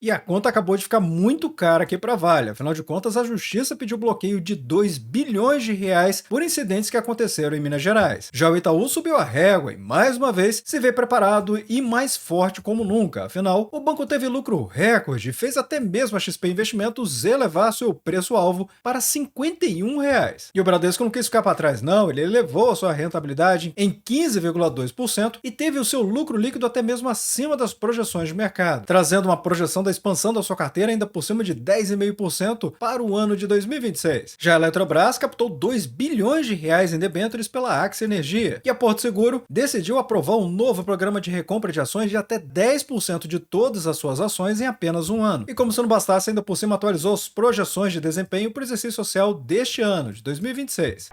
E a conta acabou de ficar muito cara aqui para a Vale, afinal de contas a justiça pediu bloqueio de 2 bilhões de reais por incidentes que aconteceram em Minas Gerais. Já o Itaú subiu a régua e mais uma vez se vê preparado e mais forte como nunca, afinal o banco teve lucro recorde e fez até mesmo a XP Investimentos elevar seu preço-alvo para R$ 51 reais. E o Bradesco não quis ficar para trás não, ele elevou a sua rentabilidade em 15,2% e teve o seu lucro líquido até mesmo acima das projeções de mercado, trazendo uma projeção da expansão da sua carteira ainda por cima de 10,5% para o ano de 2026. Já a Eletrobras captou 2 bilhões de reais em debêntures pela Axia Energia e a Porto Seguro decidiu aprovar um novo programa de recompra de ações de até 10% de todas as suas ações em apenas um ano. E como se não bastasse, ainda por cima atualizou as projeções de desempenho para o exercício social deste ano, de 2026.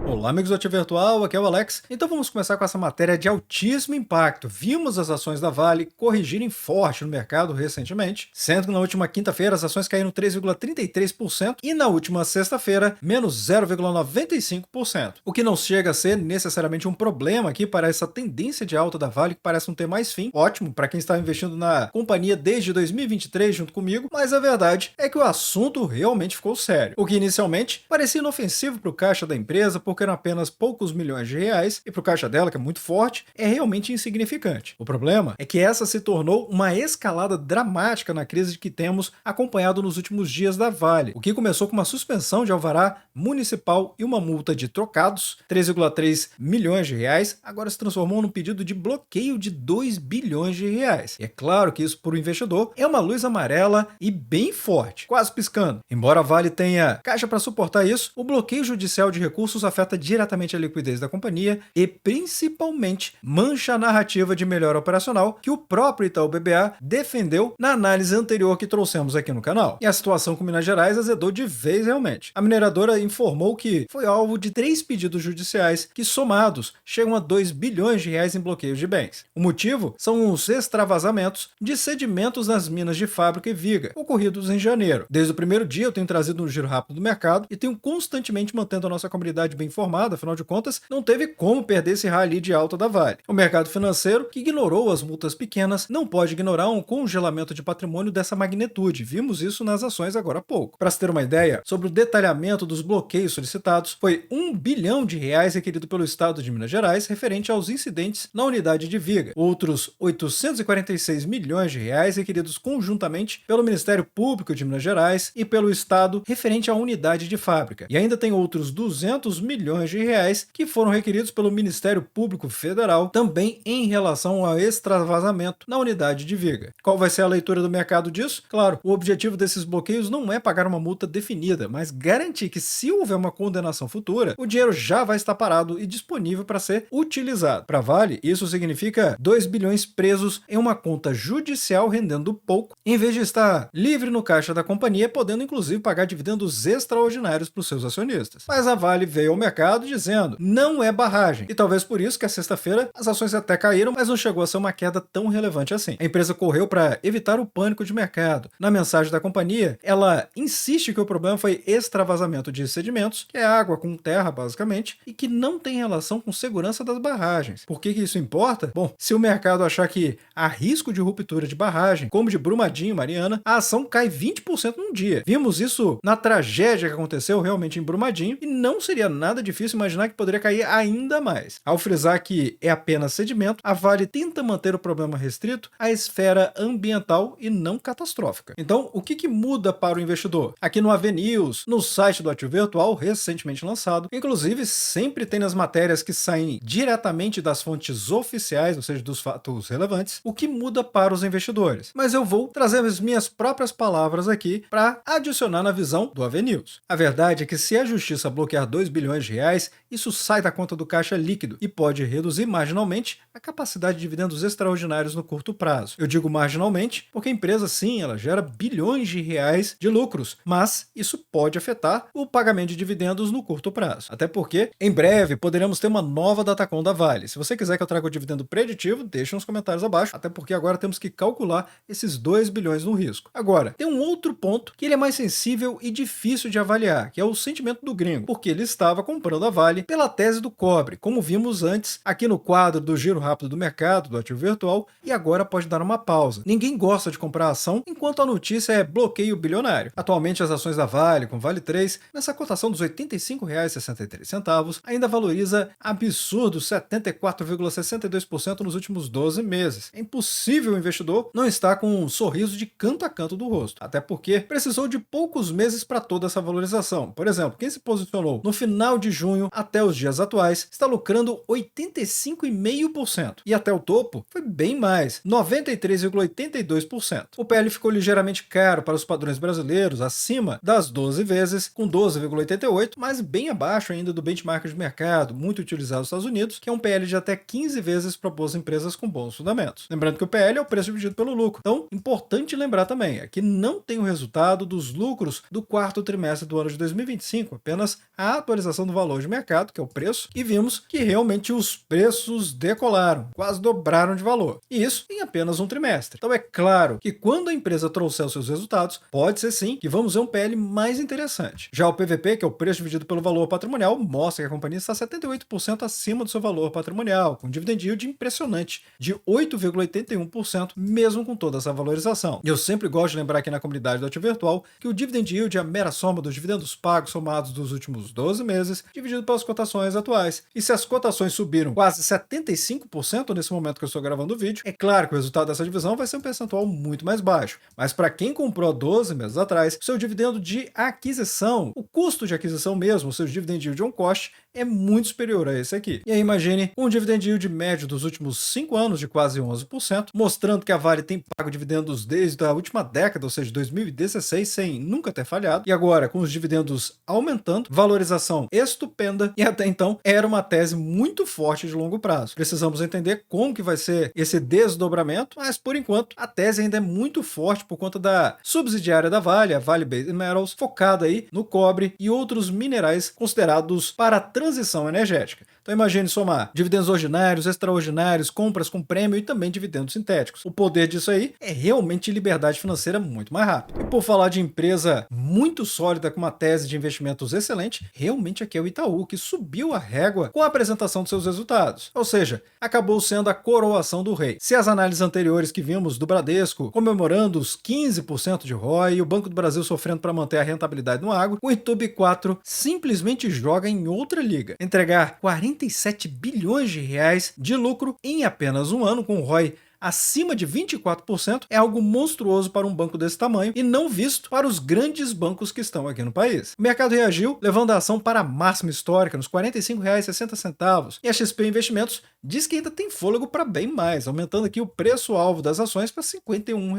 Olá, amigos do Ativo Virtual, aqui é o Alex. Então vamos começar com essa matéria de altíssimo impacto. Vimos as ações da Vale corrigirem forte no mercado recentemente, sendo que na última quinta-feira as ações caíram 3,33% e na última sexta-feira menos 0,95%. O que não chega a ser necessariamente um problema aqui para essa tendência de alta da Vale que parece não ter mais fim. Ótimo para quem está investindo na companhia desde 2023 junto comigo, mas a verdade é que o assunto realmente ficou sério. O que inicialmente parecia inofensivo para o caixa da empresa, porque eram apenas poucos milhões de reais, e para o caixa dela, que é muito forte, é realmente insignificante. O problema é que essa se tornou uma escalada dramática na crise que temos acompanhado nos últimos dias da Vale, o que começou com uma suspensão de alvará municipal e uma multa de trocados, 3,3 milhões de reais, agora se transformou num pedido de bloqueio de 2 bilhões de reais. E é claro que isso, para o investidor, é uma luz amarela e bem forte, quase piscando. Embora a Vale tenha caixa para suportar isso, o bloqueio judicial de recursos afeta diretamente a liquidez da companhia e, principalmente, mancha a narrativa de melhora operacional que o próprio Itaú BBA defendeu na análise anterior que trouxemos aqui no canal. E a situação com Minas Gerais azedou de vez realmente. A mineradora informou que foi alvo de 3 pedidos judiciais que, somados, chegam a 2 bilhões de reais em bloqueios de bens. O motivo são os extravasamentos de sedimentos nas minas de Fábrica e Viga, ocorridos em janeiro. Desde o primeiro dia eu tenho trazido um giro rápido do mercado e tenho constantemente mantendo a nossa comunidade bem informada, afinal de contas, não teve como perder esse rally de alta da Vale. O mercado financeiro, que ignorou as multas pequenas, não pode ignorar um congelamento de patrimônio dessa magnitude. Vimos isso nas ações agora há pouco. Para se ter uma ideia sobre o detalhamento dos bloqueios solicitados, foi 1 bilhão de reais requerido pelo Estado de Minas Gerais referente aos incidentes na unidade de Viga. Outros 846 milhões de reais requeridos conjuntamente pelo Ministério Público de Minas Gerais e pelo Estado referente à unidade de Fábrica. E ainda tem outros 200 milhões de reais que foram requeridos pelo Ministério Público Federal também em relação ao extravasamento na unidade de Viga. Qual vai ser a leitura do mercado disso? Claro, o objetivo desses bloqueios não é pagar uma multa definida, mas garantir que, se houver uma condenação futura, o dinheiro já vai estar parado e disponível para ser utilizado. Para a Vale, isso significa 2 bilhões presos em uma conta judicial rendendo pouco, em vez de estar livre no caixa da companhia, podendo inclusive pagar dividendos extraordinários para os seus acionistas. Mas a Vale veio ao mercado dizendo, não é barragem. E talvez por isso que a sexta-feira as ações até caíram, mas não chegou a ser uma queda tão relevante assim. A empresa correu para evitar o pânico de mercado. Na mensagem da companhia, ela insiste que o problema foi extravasamento de sedimentos, que é água com terra basicamente, e que não tem relação com segurança das barragens. Por que isso importa? Bom, se o mercado achar que há risco de ruptura de barragem, como de Brumadinho, Mariana, a ação cai 20% num dia. Vimos isso na tragédia que aconteceu realmente em Brumadinho e não seria nada difícil imaginar que poderia cair ainda mais. Ao frisar que é apenas sedimento, a Vale tenta manter o problema restrito à esfera ambiental e não catastrófica. Então, o que muda para o investidor? Aqui no AV News, no site do Ativo Virtual, recentemente lançado, inclusive sempre tem nas matérias que saem diretamente das fontes oficiais, ou seja, dos fatos relevantes, o que muda para os investidores. Mas eu vou trazer as minhas próprias palavras aqui para adicionar na visão do AV News. A verdade é que se a justiça bloquear 2 bilhões de reais, isso sai da conta do caixa líquido e pode reduzir marginalmente a capacidade de dividendos extraordinários no curto prazo. Eu digo marginalmente porque a empresa, sim, ela gera bilhões de reais de lucros, mas isso pode afetar o pagamento de dividendos no curto prazo. Até porque, em breve, poderemos ter uma nova Datacom da Vale. Se você quiser que eu traga o dividendo preditivo, deixa nos comentários abaixo, até porque agora temos que calcular esses 2 2 bilhões no risco. Agora, tem um outro ponto que ele é mais sensível e difícil de avaliar, que é o sentimento do gringo, porque ele estava comprando a Vale pela tese do cobre, como vimos antes aqui no quadro do giro rápido do mercado, do ativo virtual, e agora pode dar uma pausa. Ninguém gosta de comprar a ação enquanto a notícia é bloqueio bilionário. Atualmente as ações da Vale, com Vale 3, nessa cotação dos R$ 85,63, ainda valoriza absurdos 74,62% nos últimos 12 meses. É impossível o investidor não estar com um sorriso de canto a canto do rosto, até porque precisou de poucos meses para toda essa valorização. Por exemplo, quem se posicionou no final de junho até os dias atuais está lucrando 85,5%, e até o topo foi bem mais, 93,82%. O PL ficou ligeiramente caro para os padrões brasileiros, acima das 12 vezes, com 12,88, mas bem abaixo ainda do benchmark de mercado, muito utilizado nos Estados Unidos, que é um PL de até 15 vezes para boas empresas com bons fundamentos. Lembrando que o PL é o preço dividido pelo lucro. Então, importante lembrar também, é que não tem o resultado dos lucros do quarto trimestre do ano de 2025, apenas a atualização do valor de mercado, que é o preço, e vimos que realmente os preços decolaram, quase dobraram de valor. E isso em apenas um trimestre. Então é claro que quando a empresa trouxer os seus resultados, pode ser sim que vamos ver um PL mais interessante. Já o PVP, que é o preço dividido pelo valor patrimonial, mostra que a companhia está 78% acima do seu valor patrimonial, com um dividend yield impressionante de 8,81%, mesmo com toda essa valorização. E eu sempre gosto de lembrar aqui na comunidade do Ativo Virtual que o dividend yield é a mera soma dos dividendos pagos somados dos últimos 12 meses, dividido pelas cotações atuais. E se as cotações subiram quase 75% nesse momento que eu estou gravando o vídeo, é claro que o resultado dessa divisão vai ser um percentual muito mais baixo. Mas para quem comprou 12 meses atrás, seu dividendo de aquisição, o custo de aquisição mesmo, o seu dividend yield on cost, é muito superior a esse aqui. E aí imagine um dividend yield médio dos últimos 5 anos de quase 11%, mostrando que a Vale tem pago dividendos desde a última década, ou seja, 2016, sem nunca ter falhado, e agora com os dividendos aumentando, valorização estupenda, e até então era uma tese muito forte de longo prazo. Precisamos entender como que vai ser esse desdobramento, mas por enquanto a tese ainda é muito forte por conta da subsidiária da Vale, a Vale Base Metals, focada aí no cobre e outros minerais considerados para a transição energética. Então imagine somar dividendos ordinários, extraordinários, compras com prêmio e também dividendos sintéticos. O poder disso aí é realmente liberdade financeira muito mais rápida. E por falar de empresa muito sólida com uma tese de investimentos excelente, realmente aqui é o Itaú, que subiu a régua com a apresentação dos seus resultados. Ou seja, acabou sendo a coroação do rei. Se as análises anteriores que vimos do Bradesco comemorando os 15% de ROI e o Banco do Brasil sofrendo para manter a rentabilidade no agro, o Itubi 4 simplesmente joga em outra liga. Entregar 47 bilhões de reais de lucro em apenas um ano, com o ROI acima de 24%, é algo monstruoso para um banco desse tamanho e não visto para os grandes bancos que estão aqui no país. O mercado reagiu, levando a ação para a máxima histórica, nos R$ 45,60, e a XP Investimentos diz que ainda tem fôlego para bem mais, aumentando aqui o preço-alvo das ações para R$ 51.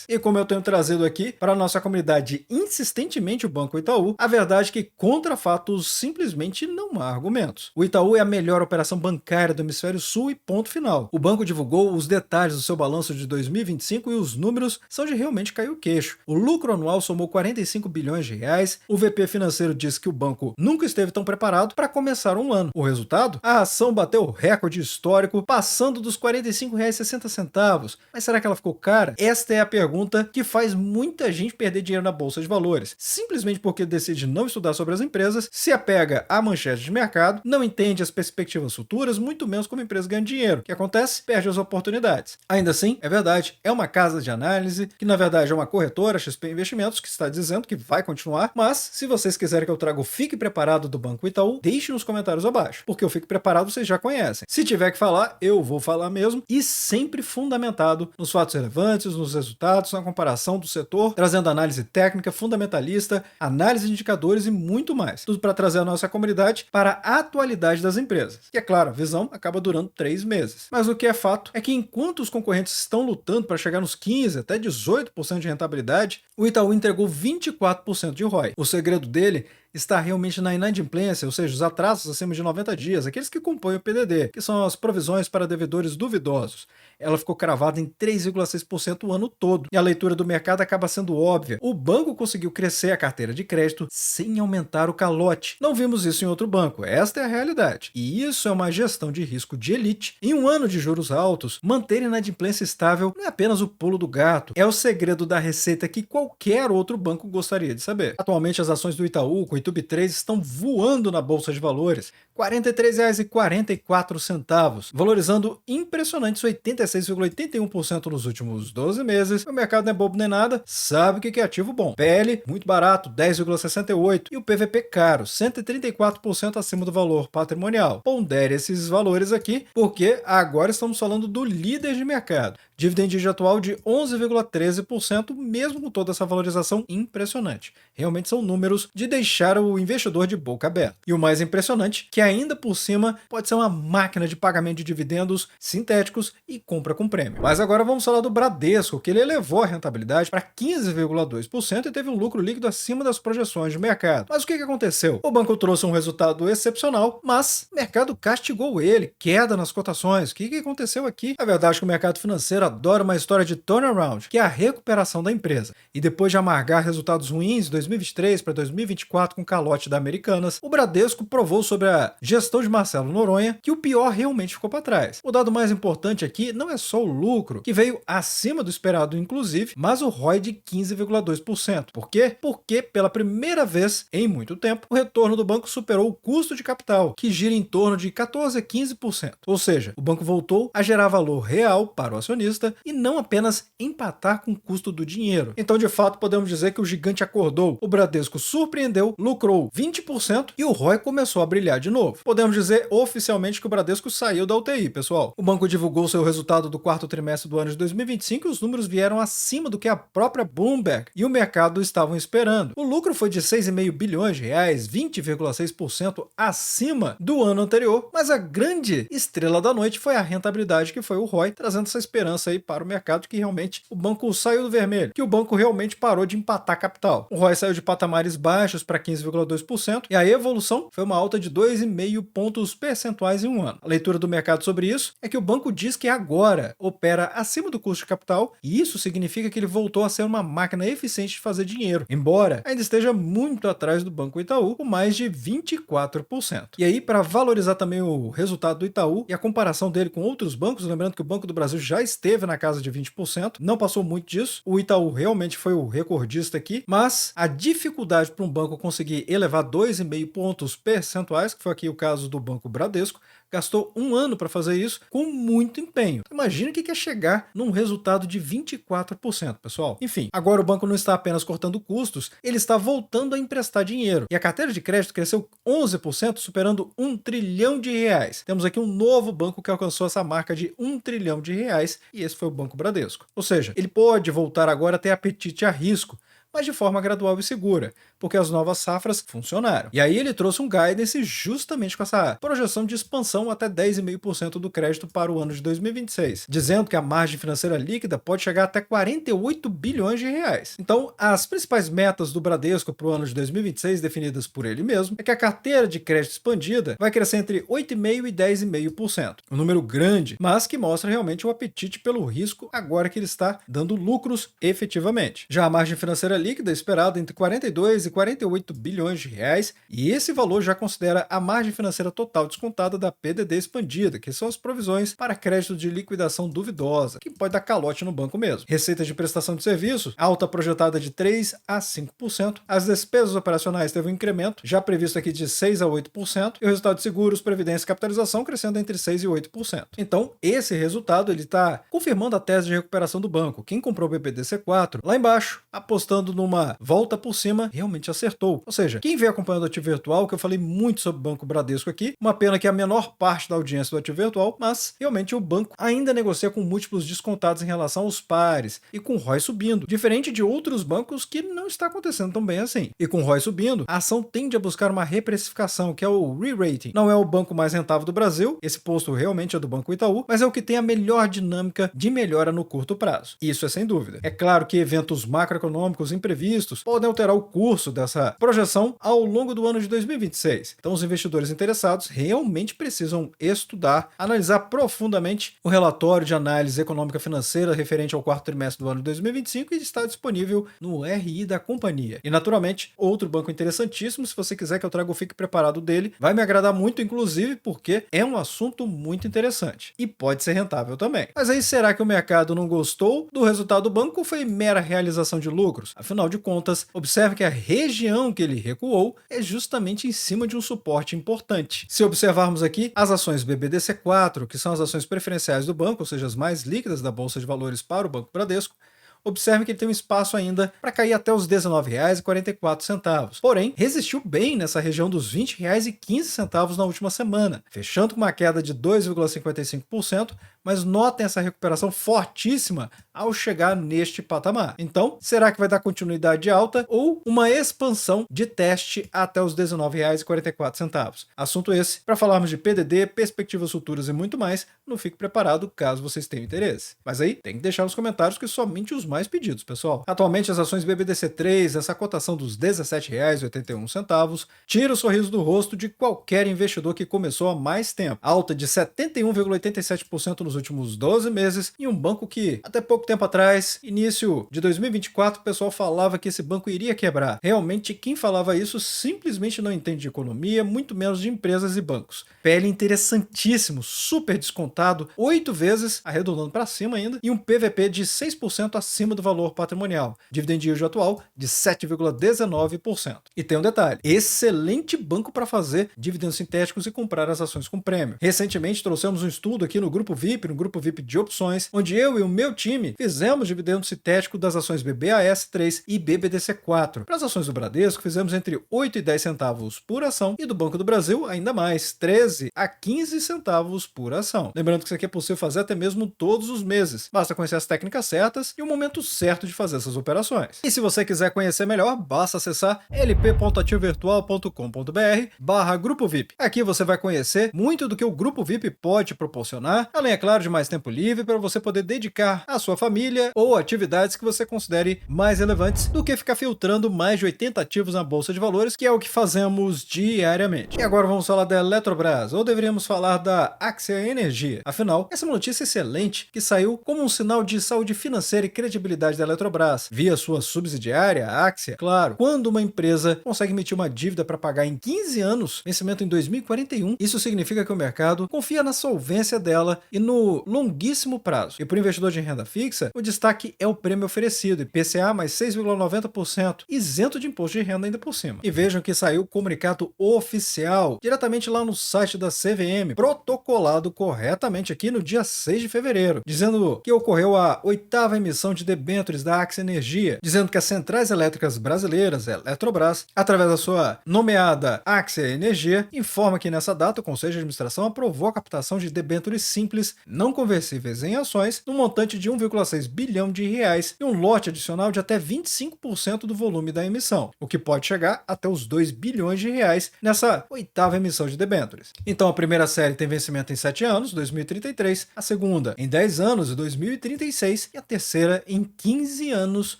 E como eu tenho trazido aqui para a nossa comunidade insistentemente o Banco Itaú, a verdade é que contra fatos simplesmente não há argumentos. O Itaú é a melhor operação bancária do Hemisfério Sul e ponto final. O banco divulgou os detalhes do seu balanço de 2025 e os números são de realmente cair o queixo. O lucro anual somou 45 bilhões de reais, o VP financeiro diz que o banco nunca esteve tão preparado para começar um ano. O resultado? A ação bateu o recorde histórico, passando dos R$ 45,60. Mas será que ela ficou cara? Esta é a pergunta que faz muita gente perder dinheiro na bolsa de valores, simplesmente porque decide não estudar sobre as empresas, se apega à manchete de mercado, não entende as perspectivas futuras, muito menos como a empresa ganha dinheiro. O que acontece? Perde as oportunidades. Ainda assim, é verdade, é uma casa de análise, que na verdade é uma corretora, XP Investimentos, que está dizendo que vai continuar, mas se vocês quiserem que eu traga o Fique Preparado do Banco Itaú, deixe nos comentários abaixo, porque o Fique Preparado vocês já conhecem. Se tiver que falar, eu vou falar mesmo, e sempre fundamentado nos fatos relevantes, nos resultados, na comparação do setor, trazendo análise técnica, fundamentalista, análise de indicadores e muito mais. Tudo para trazer a nossa comunidade para a atualidade das empresas. E é claro, a visão acaba durando 3 meses. Mas o que é fato é que enquanto os concorrentes estão lutando para chegar nos 15% até 18% de rentabilidade, o Itaú entregou 24% de ROI. O segredo dele está realmente na inadimplência, ou seja, os atrasos acima de 90 dias, aqueles que compõem o PDD, que são as provisões para devedores duvidosos. Ela ficou cravada em 3,6% o ano todo. E a leitura do mercado acaba sendo óbvia. O banco conseguiu crescer a carteira de crédito sem aumentar o calote. Não vimos isso em outro banco, esta é a realidade. E isso é uma gestão de risco de elite. Em um ano de juros altos, manter a inadimplência estável não é apenas o pulo do gato, é o segredo da receita que qualquer outro banco gostaria de saber. Atualmente, as ações do Itaú com o Itub3 estão voando na Bolsa de Valores, R$ 43,44, valorizando impressionantes 86,81% nos últimos 12 meses. O mercado não é bobo nem nada, sabe o que é ativo bom. PL, muito barato, 10,68%, e o PVP caro, 134% acima do valor patrimonial. Pondere esses valores aqui, porque agora estamos falando do líder de mercado. Dividend yield atual de 11,13%, mesmo com toda essa valorização impressionante. Realmente são números de deixar o investidor de boca aberta. E o mais impressionante, que ainda por cima pode ser uma máquina de pagamento de dividendos sintéticos e compra com prêmio. Mas agora vamos falar do Bradesco, que ele elevou a rentabilidade para 15,2% e teve um lucro líquido acima das projeções de mercado. Mas o que aconteceu? O banco trouxe um resultado excepcional, mas o mercado castigou ele, queda nas cotações. O que aconteceu aqui? A verdade é que o mercado financeiro adora uma história de turnaround, que é a recuperação da empresa. E depois de amargar resultados ruins de 2023 para 2024 com calote da Americanas, o Bradesco provou sobre a gestão de Marcelo Noronha que o pior realmente ficou para trás. O dado mais importante aqui não é só o lucro, que veio acima do esperado inclusive, mas o ROI de 15,2%. Por quê? Porque pela primeira vez em muito tempo, o retorno do banco superou o custo de capital, que gira em torno de 14 a 15%. Ou seja, o banco voltou a gerar valor real para o acionista e não apenas empatar com o custo do dinheiro. Então, de fato, podemos dizer que o gigante acordou. O Bradesco surpreendeu, lucrou 20% e o ROI começou a brilhar de novo. Podemos dizer oficialmente que o Bradesco saiu da UTI, pessoal. O banco divulgou seu resultado do quarto trimestre do ano de 2025 e os números vieram acima do que a própria Bloomberg e o mercado estavam esperando. O lucro foi de 6,5 bilhões de reais, 20,6% acima do ano anterior, mas a grande estrela da noite foi a rentabilidade, que foi o ROI, trazendo essa esperança aí para o mercado que realmente o banco saiu do vermelho, que o banco realmente parou de empatar capital. O ROI saiu de patamares baixos para 15,2% e a evolução foi uma alta de 2,5 pontos percentuais em um ano. A leitura do mercado sobre isso é que o banco diz que agora opera acima do custo de capital e isso significa que ele voltou a ser uma máquina eficiente de fazer dinheiro, embora ainda esteja muito atrás do Banco Itaú, com mais de 24%. E aí, para valorizar também o resultado do Itaú e a comparação dele com outros bancos, lembrando que o Banco do Brasil já esteve na casa de 20%, não passou muito disso, o Itaú realmente foi o recordista aqui, mas a dificuldade para um banco conseguir elevar 2,5 pontos percentuais, que foi aqui o caso do Banco Bradesco, gastou um ano para fazer isso com muito empenho. Imagina o que é chegar num resultado de 24%, pessoal. Enfim, agora o banco não está apenas cortando custos, ele está voltando a emprestar dinheiro. E a carteira de crédito cresceu 11%, superando 1 trilhão de reais. Temos aqui um novo banco que alcançou essa marca de 1 trilhão de reais e esse foi o Banco Bradesco. Ou seja, ele pode voltar agora a ter apetite a risco, mas de forma gradual e segura, porque as novas safras funcionaram. E aí ele trouxe um guidance justamente com essa projeção de expansão até 10,5% do crédito para o ano de 2026, dizendo que a margem financeira líquida pode chegar até 48 bilhões de reais. Então, as principais metas do Bradesco para o ano de 2026, definidas por ele mesmo, é que a carteira de crédito expandida vai crescer entre 8,5% e 10,5%. Um número grande, mas que mostra realmente o apetite pelo risco agora que ele está dando lucros efetivamente. Já a margem financeira líquida esperada entre 42 e 48 bilhões de reais, e esse valor já considera a margem financeira total descontada da PDD expandida, que são as provisões para crédito de liquidação duvidosa, que pode dar calote no banco mesmo. Receitas de prestação de serviços, alta projetada de 3 a 5%. As despesas operacionais teve um incremento, já previsto aqui de 6 a 8%, e o resultado de seguros, previdência e capitalização crescendo entre 6 e 8%. Então, esse resultado ele está confirmando a tese de recuperação do banco. Quem comprou o BBDC4, lá embaixo, apostando numa volta por cima, realmente acertou. Ou seja, quem vem acompanhando o Ativo Virtual, que eu falei muito sobre o Banco Bradesco aqui, uma pena que é a menor parte da audiência do Ativo Virtual, mas realmente o banco ainda negocia com múltiplos descontados em relação aos pares e com ROI subindo, diferente de outros bancos que não está acontecendo tão bem assim. E com ROI subindo, a ação tende a buscar uma reprecificação, que é o re-rating. Não é o banco mais rentável do Brasil, esse posto realmente é do Banco Itaú, mas é o que tem a melhor dinâmica de melhora no curto prazo. Isso é sem dúvida. É claro que eventos macroeconômicos imprevistos podem alterar o curso dessa projeção ao longo do ano de 2026. Então, os investidores interessados realmente precisam estudar, analisar profundamente o relatório de análise econômica financeira referente ao quarto trimestre do ano de 2025 e está disponível no RI da companhia. E, naturalmente, outro banco interessantíssimo, se você quiser que eu traga o Fique Preparado dele, vai me agradar muito, inclusive, porque é um assunto muito interessante e pode ser rentável também. Mas aí, será que o mercado não gostou do resultado do banco ou foi mera realização de lucros? Afinal de contas, observe que a região que ele recuou é justamente em cima de um suporte importante. Se observarmos aqui as ações BBDC4, que são as ações preferenciais do banco, ou seja, as mais líquidas da Bolsa de Valores para o Banco Bradesco, observe que ele tem um espaço ainda para cair até os R$ 19,44. Porém, resistiu bem nessa região dos R$ 20,15 na última semana, fechando com uma queda de 2,55%, mas notem essa recuperação fortíssima ao chegar neste patamar. Então, será que vai dar continuidade alta ou uma expansão de teste até os R$ 19,44? Assunto esse para falarmos de PDD, perspectivas futuras e muito mais, não fique preparado caso vocês tenham interesse. Mas aí, tem que deixar nos comentários que somente os mais pedidos, pessoal. Atualmente, as ações BBDC3, essa cotação dos R$ 17,81, tira o sorriso do rosto de qualquer investidor que começou há mais tempo. Alta de 71,87% nos últimos 12 meses em um banco que, até pouco tempo atrás, início de 2024, o pessoal falava que esse banco iria quebrar. Realmente, quem falava isso simplesmente não entende de economia, muito menos de empresas e bancos. PL interessantíssimo, super descontado, 8 vezes, arredondando para cima ainda, e um PVP de 6% acima do valor patrimonial. Dividend yield atual de 7,19%. E tem um detalhe, excelente banco para fazer dividendos sintéticos e comprar as ações com prêmio. Recentemente trouxemos um estudo aqui no Grupo VIP, no Grupo VIP de opções, onde eu e o meu time fizemos dividendo sintético das ações BBAS3 e BBDC4. Para as ações do Bradesco, fizemos entre 8 e 10 centavos por ação e do Banco do Brasil, ainda mais, 13 a 15 centavos por ação. Lembrando que isso aqui é possível fazer até mesmo todos os meses. Basta conhecer as técnicas certas e o momento certo de fazer essas operações. E se você quiser conhecer melhor, basta acessar lp.ativovirtual.com.br/Grupo VIP. Aqui você vai conhecer muito do que o Grupo VIP pode proporcionar, além, é claro, de mais tempo livre para você poder dedicar à sua família ou atividades que você considere mais relevantes do que ficar filtrando mais de 80 ativos na Bolsa de Valores, que é o que fazemos diariamente. E agora vamos falar da Eletrobras, ou deveríamos falar da Axia Energia. Afinal, essa é uma notícia excelente que saiu como um sinal de saúde financeira e credibilidade da Eletrobras, via sua subsidiária, a Axia. Claro, quando uma empresa consegue emitir uma dívida para pagar em 15 anos, vencimento em 2041, isso significa que o mercado confia na solvência dela e no longuíssimo prazo. E para o investidor de renda fixa, o destaque é o prêmio oferecido, IPCA mais 6,90%, isento de imposto de renda ainda por cima. E vejam que saiu o comunicado oficial, diretamente lá no site da CVM, protocolado corretamente aqui no dia 6 de fevereiro, dizendo que ocorreu a 8ª emissão de debêntures da Axia Energia, dizendo que as centrais elétricas brasileiras, a Eletrobras, através da sua nomeada Axia Energia, informa que nessa data o Conselho de Administração aprovou a captação de debêntures simples, não conversíveis em ações, no montante de 1,6 bilhão de reais e um lote adicional de até 25% do volume da emissão, o que pode chegar até os 2 bilhões de reais nessa 8ª emissão de debêntures. Então a primeira série tem vencimento em 7 anos, 2033, a segunda em 10 anos, 2036, e a terceira em 15 anos,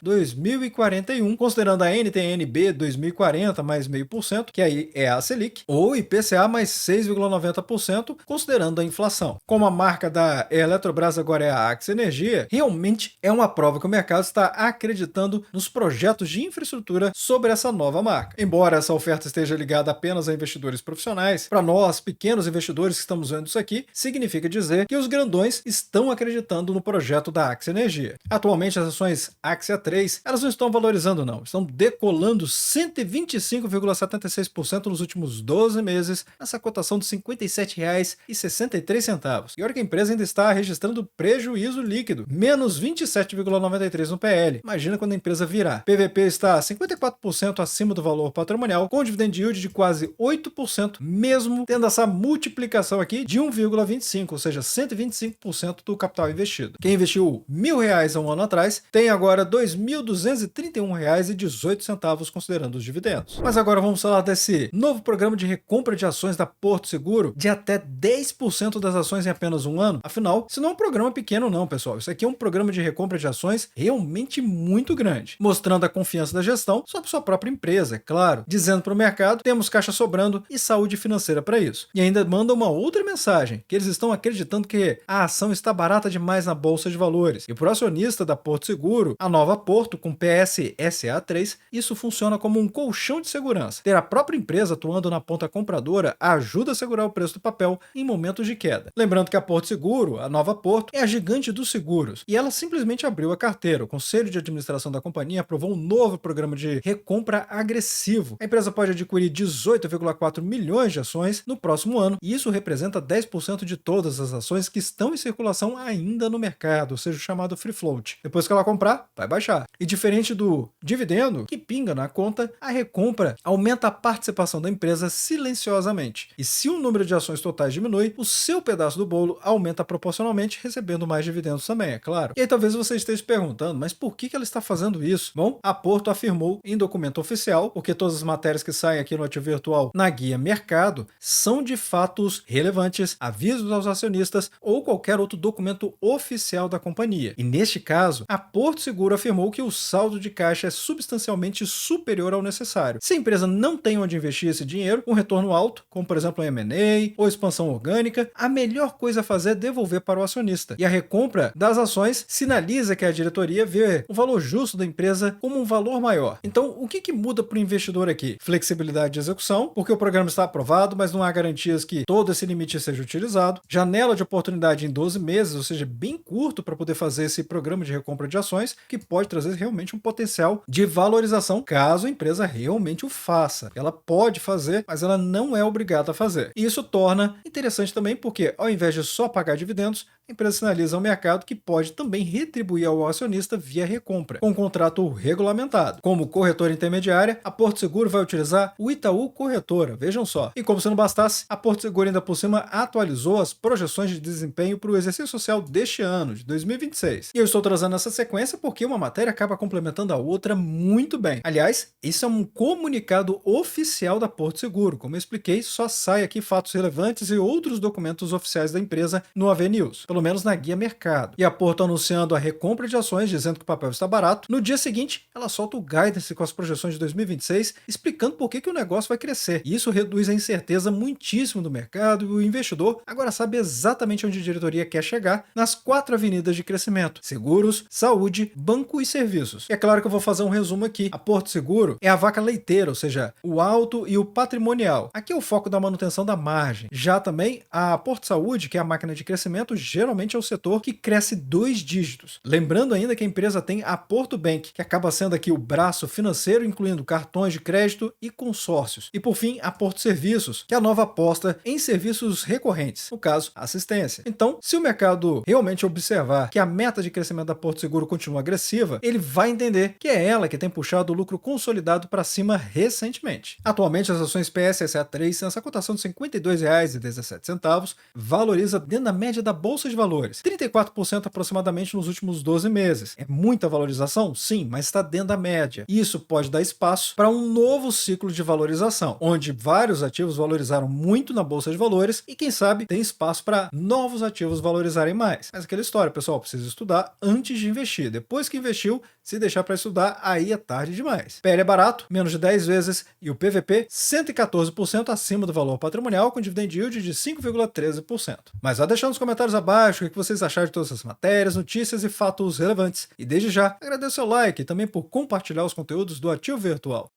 2041, considerando a NTN-B 2040 mais 0,5%, que aí é a Selic, ou IPCA mais 6,90%, considerando a inflação. Como a marca da Eletrobras agora é a Axia Energia, realmente é uma prova que o mercado está acreditando nos projetos de infraestrutura sobre essa nova marca. Embora essa oferta esteja ligada apenas a investidores profissionais, para nós, pequenos investidores que estamos vendo isso aqui, significa dizer que os grandões estão acreditando no projeto da Axia Energia. Atualmente, as ações Axia 3, elas não estão valorizando não, estão decolando 125,76% nos últimos 12 meses, nessa cotação de R$ 57,63. E olha que a empresa ainda está registrando prejuízo líquido, menos 27,93 no PL. Imagina quando a empresa virar. PVP está 54% acima do valor patrimonial, com dividend yield de quase 8%, mesmo tendo essa multiplicação aqui de 1,25, ou seja, 125% do capital investido. Quem investiu R$ 1.000 há um ano atrás, tem agora R$ 2.231,18 considerando os dividendos. Mas agora vamos falar desse novo programa de recompra de ações da Porto Seguro, de até 10% das ações em apenas um ano. Afinal, isso não é um programa pequeno não, pessoal. Isso aqui é um programa programa de recompra de ações realmente muito grande, mostrando a confiança da gestão sobre sua própria empresa, é claro, dizendo para o mercado: temos caixa sobrando e saúde financeira para isso. E ainda manda uma outra mensagem, que eles estão acreditando que a ação está barata demais na bolsa de valores. E para o acionista da Porto Seguro, a nova Porto com PSSA3, isso funciona como um colchão de segurança. Ter a própria empresa atuando na ponta compradora ajuda a segurar o preço do papel em momentos de queda. Lembrando que a Porto Seguro, a nova Porto, é a gigante dos seguros, e ela simplesmente abriu a carteira. O Conselho de Administração da companhia aprovou um novo programa de recompra agressivo. A empresa pode adquirir 18,4 milhões de ações no próximo ano, e isso representa 10% de todas as ações que estão em circulação ainda no mercado, ou seja, o chamado free float. Depois que ela comprar, vai baixar. E diferente do dividendo, que pinga na conta, a recompra aumenta a participação da empresa silenciosamente. E se o número de ações totais diminui, o seu pedaço do bolo aumenta proporcionalmente, recebendo mais dividendos também, é claro. E aí talvez você esteja se perguntando, mas por que ela está fazendo isso? Bom, a Porto afirmou em documento oficial, porque todas as matérias que saem aqui no Ativo Virtual na guia Mercado são de fatos relevantes, avisos aos acionistas ou qualquer outro documento oficial da companhia. E neste caso, a Porto Seguro afirmou que o saldo de caixa é substancialmente superior ao necessário. Se a empresa não tem onde investir esse dinheiro, um retorno alto, como por exemplo um M&A ou expansão orgânica, a melhor coisa a fazer é devolver para o acionista. E a recompra das ações sinaliza que a diretoria vê o valor justo da empresa como um valor maior. Então, o que muda para o investidor aqui? Flexibilidade de execução, porque o programa está aprovado, mas não há garantias que todo esse limite seja utilizado. Janela de oportunidade em 12 meses, ou seja, bem curto para poder fazer esse programa de recompra de ações, que pode trazer realmente um potencial de valorização caso a empresa realmente o faça. Ela pode fazer, mas ela não é obrigada a fazer. E isso torna interessante também porque, ao invés de só pagar dividendos, a empresa sinaliza ao mercado que pode também retribuir ao acionista via recompra, com um contrato regulamentado. Como corretora intermediária, a Porto Seguro vai utilizar o Itaú Corretora, vejam só. E como se não bastasse, a Porto Seguro ainda por cima atualizou as projeções de desempenho para o exercício social deste ano, de 2026. E eu estou trazendo essa sequência porque uma matéria acaba complementando a outra muito bem. Aliás, isso é um comunicado oficial da Porto Seguro. Como eu expliquei, só sai aqui fatos relevantes e outros documentos oficiais da empresa no AV News, pelo menos na guia Mercado. E a Porto anunciando a recompra de ações, dizendo que o papel está barato. No dia seguinte, ela solta o guidance com as projeções de 2026, explicando por que o negócio vai crescer. E isso reduz a incerteza muitíssimo do mercado e o investidor agora sabe exatamente onde a diretoria quer chegar nas 4 avenidas de crescimento: seguros, saúde, banco e serviços. E é claro que eu vou fazer um resumo aqui. A Porto Seguro é a vaca leiteira, ou seja, o alto e o patrimonial. Aqui é o foco da manutenção da margem. Já também a Porto Saúde, que é a máquina de crescimento, geralmente é o setor que cresce 2 dígitos. Lembrando ainda que a empresa tem a Porto Bank, que acaba sendo aqui o braço financeiro, incluindo cartões de crédito e consórcios. E por fim, a Porto Serviços, que é a nova aposta em serviços recorrentes, no caso, assistência. Então, se o mercado realmente observar que a meta de crescimento da Porto Seguro continua agressiva, ele vai entender que é ela que tem puxado o lucro consolidado para cima recentemente. Atualmente, as ações PSSA3, nessa cotação de R$ 52,17, valoriza dentro da média da Bolsa de Valores, 34% aproximadamente nos últimos 12 meses. É muita valorização? Sim, mas está dentro da média. Isso pode dar espaço para um novo ciclo de valorização, onde vários ativos valorizaram muito na Bolsa de Valores e, quem sabe, tem espaço para novos ativos valorizarem mais. Mas aquela história, pessoal, precisa estudar antes de investir. Depois que investiu, se deixar para estudar, aí é tarde demais. PL é barato, menos de 10 vezes, e o PVP 114% acima do valor patrimonial, com dividend yield de 5,13%. Mas vá deixando nos comentários abaixo o que vocês acharam de todas essas matérias, notícias e fatos relevantes. E desde já, agradeço o seu like e também por compartilhar os conteúdos do Ativo Virtual.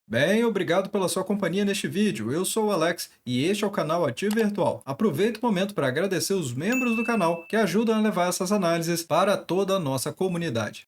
Bem, obrigado pela sua companhia neste vídeo. Eu sou o Alex e este é o canal Ativo Virtual. Aproveito o momento para agradecer os membros do canal que ajudam a levar essas análises para toda a nossa comunidade.